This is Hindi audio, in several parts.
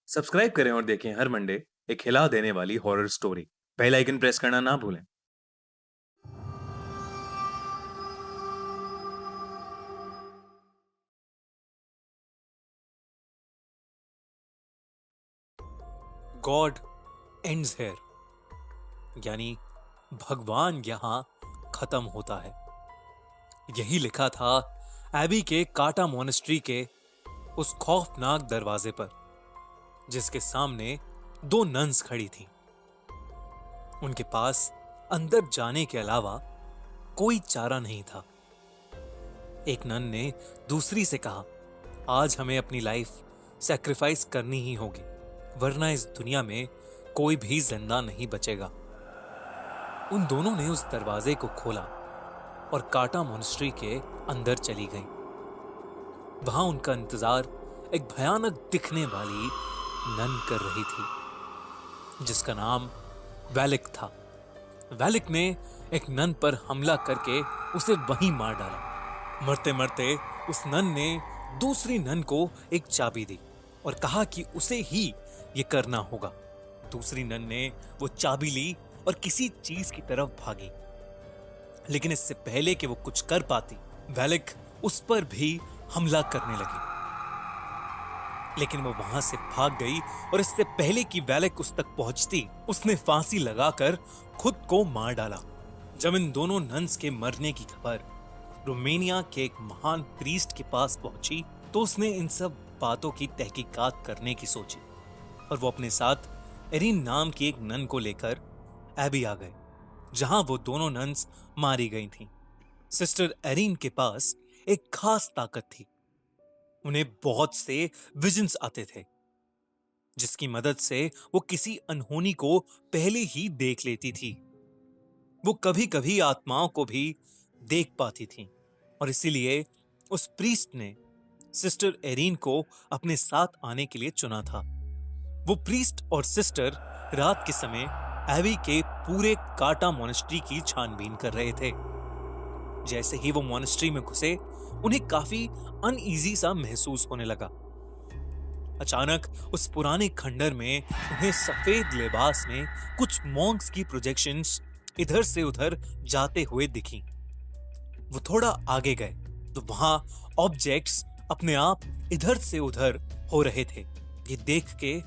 सब्सक्राइब करें और देखें हर मंडे एक हिला देने वाली horror story. Bell icon press करना ना भूलें। गॉड एंड्स हेयर, यानी भगवान यहां खत्म होता है। यही लिखा था एबी के काटा मोनेस्ट्री के उस खौफनाक दरवाजे पर, जिसके सामने दो नन्स खड़ी थीं। उनके पास अंदर जाने के अलावा कोई चारा नहीं था। एक नन ने दूसरी से कहा, आज हमें अपनी लाइफ सैक्रिफाइस करनी ही होगी, वरना इस दुनिया में कोई भी जिंदा नहीं बचेगा। उन दोनों ने उस दरवाजे को खोला और काटा मोनेस्ट्री के अंदर चली गईं। वहां उनका इंतजार एक भयानक दिखने वाली नन कर रही थी, जिसका नाम वैलिक था। वैलिक ने एक नन पर हमला करके उसे वहीं मार डाला। मरते मरते उस नन ने दूसरी नन को एक चाबी दी और कहा कि उसे ही ये करना होगा। दूसरी नन ने वो चाबी ली और किसी चीज की तरफ भागी, लेकिन इससे पहले कि वो कुछ कर पाती, वैलिक उस पर भी हमला करने लगी। लेकिन वो वहां से भाग गई और इससे पहले कि वैलिक उस तक पहुंचती, उसने फांसी लगाकर खुद को मार डाला। जब इन दोनों नन्स के मरने की खबर रोमानिया के एक महान प्रीस्ट के पास पहुंची, तो उसने इन सब बातों की तहकीकात करने की सोची और वो अपने साथ एरिन नाम की एक नन को लेकर एबी आ गए, जहां वो दोनों नन्स मारी गई थीं। सिस्टर एरिन के पास एक खास ताकत थी। उन्हें बहुत से विजन्स आते थे, जिसकी मदद से वो किसी अनहोनी को पहले ही देख लेती थी। वो कभी कभी आत्माओं को भी देख पाती थी और इसीलिए उस प्रीस्ट ने सिस्टर एरिन को अपने साथ आने के लिए चुना था। वो प्रीस्ट और सिस्टर रात के समय एबी के पूरे काटा मोनेस्ट्री की छानबीन कर रहे थे। जैसे ही वो मोनेस्ट्री में घुसे, उन्हें काफी अनईजी सा महसूस होने लगा। अचानक उस पुराने खंडर में उन्हें सफेद लिबास में कुछ मॉन्क्स की प्रोजेक्शंस इधर से उधर जाते हुए दिखी। वो थोड़ा आगे गए तो वहां ऑब्जेक्ट्स अपने आप इधर से उधर हो रहे थे। ये देख के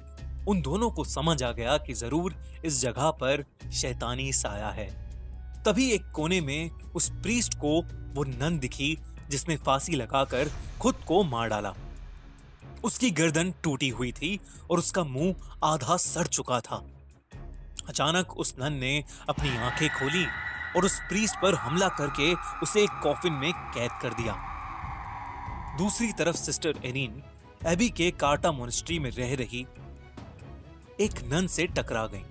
उन दोनों को समझ आ गया कि जरूर इस जगह पर शैतानी साया है। तभी एक कोने में उस प्रीस्ट को वो नन दिखी, जिसने फांसी लगाकर खुद को मार डाला। उसकी गर्दन टूटी हुई थी और उसका मुंह आधा सड़ चुका था। अचानक उस नन ने अपनी आंखें खोली और उस प्रीस्ट पर हमला करके उसे एक कॉफिन में कैद कर दिया। दूसरी तरफ सिस्टर एरिन एबी के काटा मोनेस्ट्री में रह रही एक नन से टकरा गई।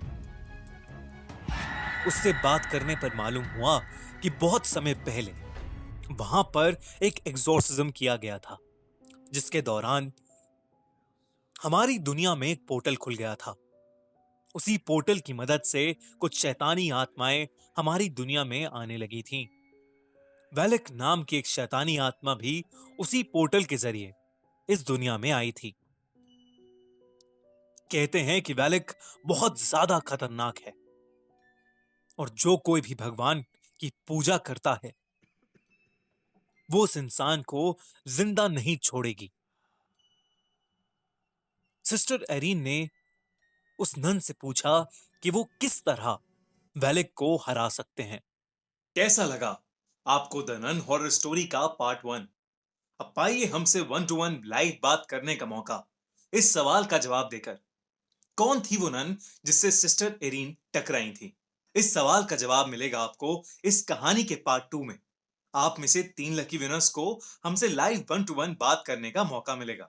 उससे बात करने पर मालूम हुआ कि बहुत समय पहले वहां पर एक एग्जॉर्सिज्म किया गया था, जिसके दौरान हमारी दुनिया में एक पोर्टल खुल गया था। उसी पोर्टल की मदद से कुछ शैतानी आत्माएं हमारी दुनिया में आने लगी थीं। वैलिक नाम की एक शैतानी आत्मा भी उसी पोर्टल के जरिए इस दुनिया में आई थी। कहते हैं कि वैलिक बहुत ज्यादा खतरनाक है और जो कोई भी भगवान की पूजा करता है, वो उस इंसान को जिंदा नहीं छोड़ेगी। सिस्टर एरिन ने उस नन से पूछा कि वो किस तरह वैलिक को हरा सकते हैं। कैसा लगा आपको द नन हॉरर स्टोरी का पार्ट 1? अब पाइए हमसे 1 to 1 लाइव बात करने का मौका इस सवाल का जवाब देकर। कौन थी वो नन जिससे सिस्टर एरिन टकराई थी? इस सवाल का जवाब मिलेगा आपको इस कहानी के पार्ट 2 में। आप में से 3 लकी विनर्स को हमसे लाइव 1 to 1 बात करने का मौका मिलेगा।